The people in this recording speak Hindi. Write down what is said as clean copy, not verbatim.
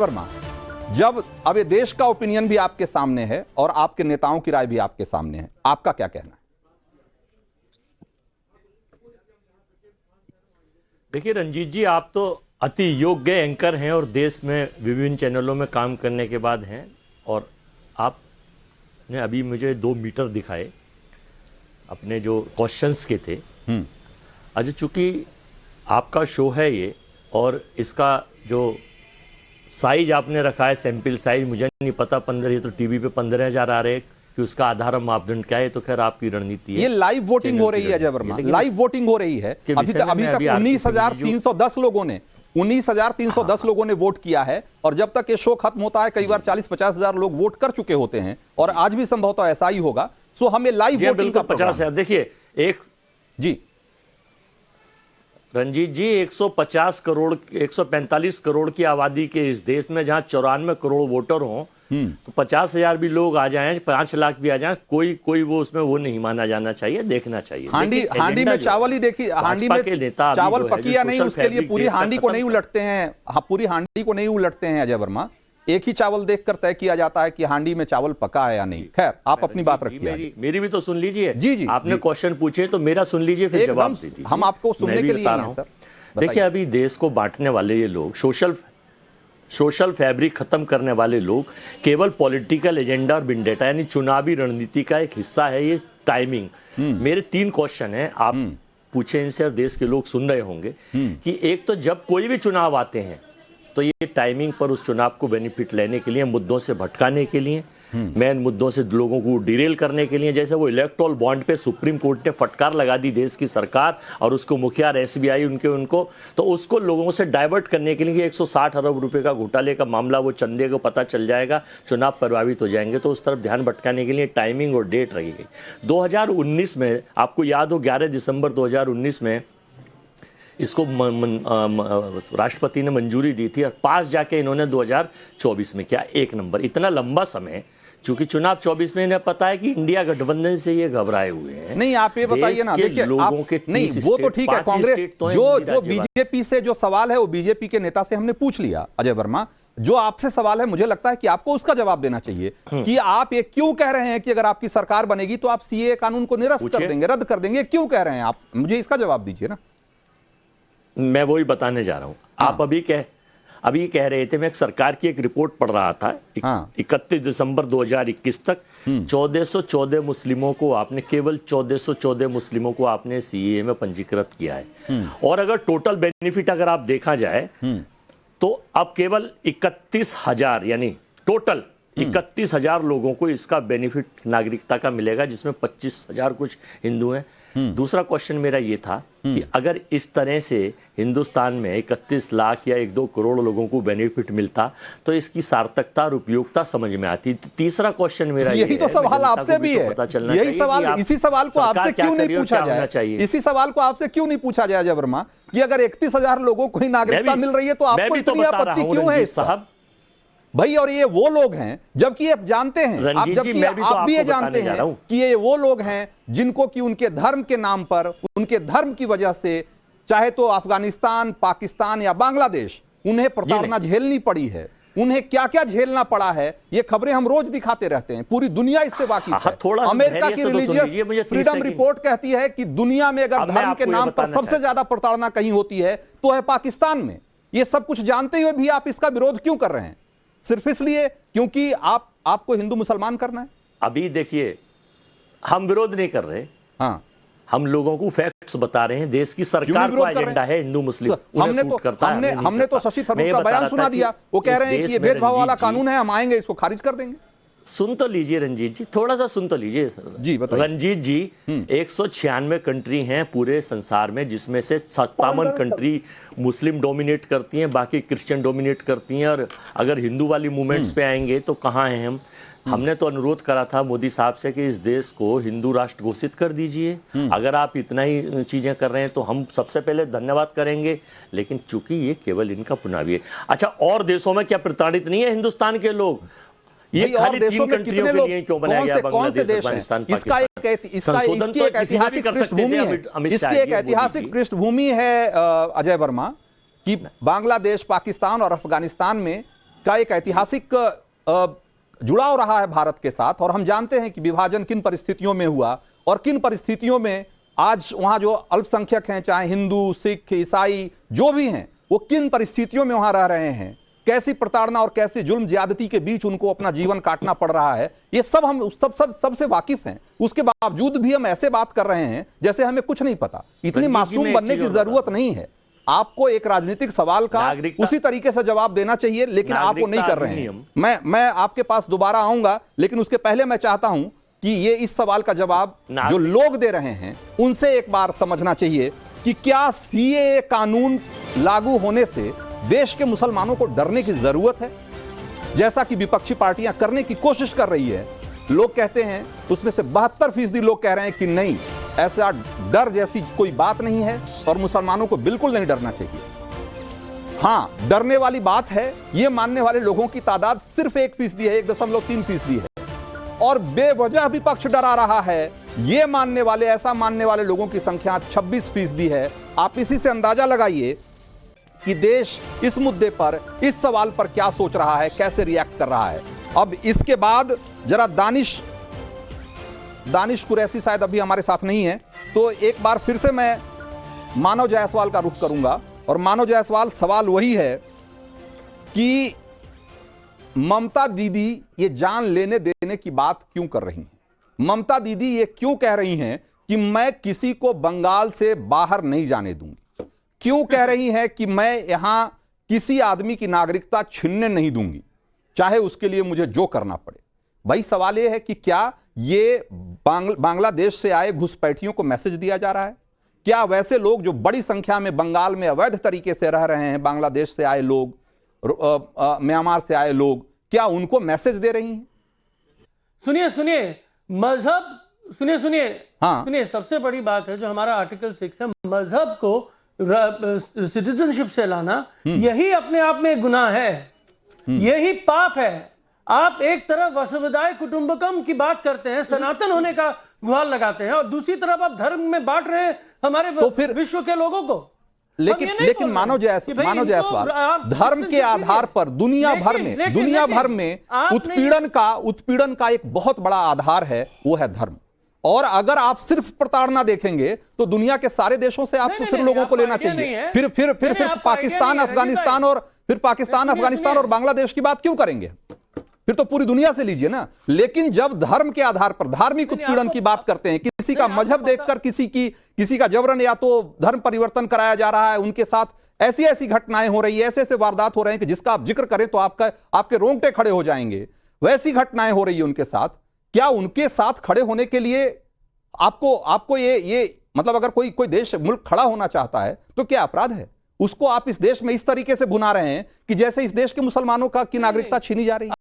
वर्मा, जब अब ये देश का ओपिनियन भी आपके सामने है और आपके नेताओं की राय भी आपके सामने है, आपका क्या कहना है? देखिए रंजीत जी, आप तो अति योग्य एंकर हैं और देश में विभिन्न चैनलों में काम करने के बाद हैं, और आपने अभी मुझे 2 मीटर दिखाए अपने जो क्वेश्चंस के थे। आज चूंकि आपका शो है ये, और इसका जो साइज आपने रखा है, सैंपल साइज, मुझे नहीं पता 15, ये तो टीवी पे 15,000 आ रहे हैं कि उसका आधार मापदंड क्या है, तो खैर आपकी रणनीति है। ये लाइव वोटिंग हो रही है अजय वर्मा, लाइव वोटिंग हो रही है। अभी तक 19,310 लोगों ने 19,310 लोगों ने वोट किया है, और जब तक ये शो खत्म होता है कई बार 40-50 हजार लोग वोट कर चुके होते हैं, और आज भी संभवतः ऐसा ही होगा। सो हमें लाइव वोटिंग का 50,000 देखिए एक जी रंजीत जी, 145 करोड़ की आबादी के इस देश में जहां 94 करोड़ वोटर हों, तो 50,000 भी लोग आ जाएं, 5 लाख भी आ जाएं, कोई वो उसमें वो नहीं माना जाना चाहिए, देखना चाहिए। हांडी में चावल ही देखिए, हांडी में चावल पकी या नहीं उसके लिए पूरी हांडी को नहीं उलटते हैं, पूरी हांडी को नहीं उलटते हैं अजय वर्मा। एक ही चावल देखकर तय किया जाता है कि हांडी में चावल पका है या नहीं। खैर, आप अपनी बात रखिए। मेरी भी तो सुन लीजिए। जी, आपने क्वेश्चन पूछे तो मेरा सुन लीजिए, फिर जवाब दीजिए। हम आपको सुनने के लिए हैं सर। देखिए, अभी देश को बांटने वाले ये लोग, सोशल फैब्रिक खत्म करने वाले लोग, केवल पॉलिटिकल एजेंडा और विंडेटा यानी चुनावी रणनीति का एक हिस्सा है ये टाइमिंग। मेरे 3 क्वेश्चन है, आप पूछे इनसे और देश के लोग सुन रहे होंगे कि एक तो जब कोई भी चुनाव आते हैं तो ये टाइमिंग पर उस चुनाव को बेनिफिट लेने के लिए, मुद्दों से भटकाने के लिए, मेन मुद्दों से लोगों को डिरेल करने के लिए, जैसे वो इलेक्टोरल बॉन्ड पे सुप्रीम कोर्ट ने फटकार लगा दी देश की सरकार और उसको मुखिया SBI उनको, तो उसको लोगों से डाइवर्ट करने के लिए 160 अरब रुपए का घोटाले का मामला, वो चंदे को पता चल जाएगा, चुनाव प्रभावित हो जाएंगे, तो उस तरफ ध्यान भटकाने के लिए टाइमिंग और डेट रही गई। 2019 में आपको याद हो, 11 दिसंबर 2019 में इसको राष्ट्रपति ने मंजूरी दी थी, और पास जाके इन्होंने 2024 में किया। 1 नंबर, इतना लंबा समय, चूंकि चुनाव 24 में इन्हें पता है कि इंडिया गठबंधन से ये घबराए हुए हैं। नहीं, आप ये बताइए ना, देखिए लोगों के नहीं, वो तो ठीक है, कांग्रेस जो बीजेपी से जो सवाल है वो बीजेपी के नेता से हमने पूछ लिया। अजय वर्मा, जो आपसे सवाल है मुझे लगता है कि आपको उसका जवाब देना चाहिए कि आप ये क्यों कह रहे हैं कि अगर आपकी सरकार बनेगी तो आप CAA कानून को निरस्त कर देंगे, रद्द कर देंगे, क्यों कह रहे हैं आप? मुझे इसका जवाब दीजिए ना। मैं वही बताने जा रहा हूं। आप अभी कह रहे थे, मैं एक सरकार की एक रिपोर्ट पढ़ रहा था, 31 दिसंबर 2021 तक 1414 मुस्लिमों को आपने, केवल 1414 मुस्लिमों को आपने CAA में पंजीकृत किया है। और अगर टोटल बेनिफिट अगर आप देखा जाए तो अब केवल 31,000 यानी टोटल 31,000 लोगों को इसका बेनिफिट नागरिकता का मिलेगा, जिसमें 25,000 कुछ हिंदू हैं। दूसरा क्वेश्चन मेरा ये था कि अगर इस तरह से हिंदुस्तान में 31 लाख या 1-2 करोड़ लोगों को बेनिफिट मिलता तो इसकी सार्थकता और उपयोगिता समझ में आती। तीसरा क्वेश्चन मेरा यही तो सवाल आपसे भी है, यही सवाल, इसी सवाल को आपसे क्यों नहीं पूछा जाए, इसी सवाल को आपसे क्यों नहीं पूछा जाए अजय वर्मा कि अगर 31,000 लोगों को ही नागरिकता मिल रही है तो आपको इतनी आपत्ति क्यों है साहब भाई? और ये वो लोग हैं, जबकि आप जानते हैं, आप भी ये जानते हैं कि ये वो लोग हैं जिनको कि उनके धर्म के नाम पर, उनके धर्म की वजह से, चाहे तो अफगानिस्तान, पाकिस्तान या बांग्लादेश, उन्हें प्रताड़ना झेलनी पड़ी है। उन्हें क्या क्या झेलना पड़ा है ये खबरें हम रोज दिखाते रहते हैं, पूरी दुनिया इससे वाकिफ है। अमेरिका की रिलीजियस फ्रीडम रिपोर्ट कहती है कि दुनिया में अगर धर्म के नाम पर सबसे ज्यादा प्रताड़ना कहीं होती है तो है पाकिस्तान में। ये सब कुछ जानते हुए भी आप इसका विरोध क्यों कर रहे हैं? सिर्फ इसलिए क्योंकि आपको हिंदू मुसलमान करना है? अभी देखिए, हम विरोध नहीं कर रहे, हम लोगों को फैक्ट्स बता रहे हैं। देश की सरकार का एजेंडा है हिंदू मुस्लिम, हमने तो शशि थरूर का बयान सुना दिया, वो कह रहे हैं कि ये भेदभाव वाला कानून है, हम आएंगे इसको खारिज कर देंगे। सुन तो लीजिए रंजीत जी, थोड़ा सा सुन तो लीजिए जी, बताइए। रंजीत जी, 196 कंट्री हैं पूरे संसार में, जिसमें से 57 कंट्री मुस्लिम डोमिनेट करती हैं, बाकी क्रिश्चियन डोमिनेट करती हैं। और अगर हिंदू वाली मूवमेंट्स पे आएंगे तो कहाँ हैं हम? हमने तो अनुरोध करा था मोदी साहब से कि इस देश को हिंदू राष्ट्र घोषित कर दीजिए। अगर आप इतना ही चीजें कर रहे हैं तो हम सबसे पहले धन्यवाद करेंगे, लेकिन चूंकि ये केवल इनका पुनावी है। अच्छा, और देशों में क्या प्रताड़ित नहीं है हिंदुस्तान के लोग? ये खाली देशों में कितने लोग, कौन से देश हैं? इसका एक ऐतिहासिक पृष्ठभूमि है अजय वर्मा कि बांग्लादेश, पाकिस्तान और अफगानिस्तान में का एक ऐतिहासिक जुड़ाव रहा है भारत के साथ, और हम जानते हैं कि विभाजन किन परिस्थितियों में हुआ और किन परिस्थितियों में आज वहां जो अल्पसंख्यक हैं, चाहे हिंदू, सिख, ईसाई जो भी हैं, वो किन परिस्थितियों में वहां रह रहे हैं, कैसी प्रताड़ना और कैसी जुल्म ज्यादती के बीच उनको अपना जीवन काटना पड़ रहा है, ये सब हम सबसे वाकिफ हैं। उसके बावजूद भी हम ऐसे बात कर रहे हैं जैसे हमें कुछ नहीं पता। इतनी मासूम बनने की जरूरत नहीं है। आपको एक राजनीतिक सवाल का उसी तरीके से जवाब देना चाहिए, लेकिन आप वो नहीं कर रहे हैं। मैं आपके पास दोबारा आऊंगा, लेकिन उसके पहले मैं चाहता हूं कि ये इस सवाल का जवाब जो लोग दे रहे हैं उनसे एक बार समझना चाहिए कि क्या सीएए कानून लागू होने से देश के मुसलमानों को डरने की जरूरत है, जैसा कि विपक्षी पार्टियां करने की कोशिश कर रही है। लोग कहते हैं, उसमें से 72% लोग कह रहे हैं कि नहीं, ऐसा डर जैसी कोई बात नहीं है और मुसलमानों को बिल्कुल नहीं डरना चाहिए। हां, डरने वाली बात है, यह मानने वाले लोगों की तादाद सिर्फ 1% है, 1.3% है, और बेवजह विपक्ष डरा रहा है। यह मानने वाले, ऐसा मानने वाले लोगों की संख्या 26% है। आप इसी से अंदाजा लगाइए कि देश इस मुद्दे पर, इस सवाल पर क्या सोच रहा है, कैसे रिएक्ट कर रहा है। अब इसके बाद जरा दानिश कुरैशी शायद अभी हमारे साथ नहीं है, तो एक बार फिर से मैं मानव जायसवाल का रुख करूंगा। और मानव जायसवाल, सवाल वही है कि ममता दीदी ये जान लेने देने की बात क्यों कर रही हैं? ममता दीदी ये क्यों कह रही हैं कि मैं किसी को बंगाल से बाहर नहीं जाने दूंगी? क्यों कह रही हैं कि मैं यहां किसी आदमी की नागरिकता छीनने नहीं दूंगी, चाहे उसके लिए मुझे जो करना पड़े? भाई, सवाल यह है कि क्या ये बांग्लादेश से आए घुसपैठियों को मैसेज दिया जा रहा है? क्या वैसे लोग जो बड़ी संख्या में बंगाल में अवैध तरीके से रह रहे हैं, बांग्लादेश से आए लोग, म्यांमार से आए लोग, क्या उनको मैसेज दे रही हैं? सुनिए मजहब, सुनिए हाँ, सुनिए, सबसे बड़ी बात है जो हमारा आर्टिकल 6 है, मजहब को सिटीजनशिप से लाना, यही अपने आप में गुनाह है, यही पाप है। आप एक तरफ वसुधैव कुटुंबकम की बात करते हैं, सनातन होने का गुहार लगाते हैं, और दूसरी तरफ आप धर्म में बांट रहे हैं हमारे तो फिर विश्व के लोगों को। लेकिन मानव जायसवाल, धर्म के आधार पर दुनिया भर में उत्पीड़न का एक बहुत बड़ा आधार है, वो है धर्म। और अगर आप सिर्फ प्रताड़ना देखेंगे तो दुनिया के सारे देशों से आपको फिर लोगों को लेना चाहिए। फिर पाकिस्तान, अफगानिस्तान और बांग्लादेश की बात क्यों करेंगे? फिर तो पूरी दुनिया से लीजिए ना। लेकिन जब धर्म के आधार पर धार्मिक उत्पीड़न की बात करते हैं, किसी का मजहब देखकर किसी का जबरन या तो धर्म परिवर्तन कराया जा रहा है, उनके साथ ऐसी घटनाएं हो रही है, ऐसे वारदात हो रहे हैं कि जिसका आप जिक्र करें तो आपके रोंगटे खड़े हो जाएंगे, वैसी घटनाएं हो रही है उनके साथ। क्या उनके साथ खड़े होने के लिए आपको ये मतलब अगर कोई देश, मुल्क खड़ा होना चाहता है तो क्या अपराध है? उसको आप इस देश में इस तरीके से भुना रहे हैं कि जैसे इस देश के मुसलमानों की नागरिकता छीनी जा रही है।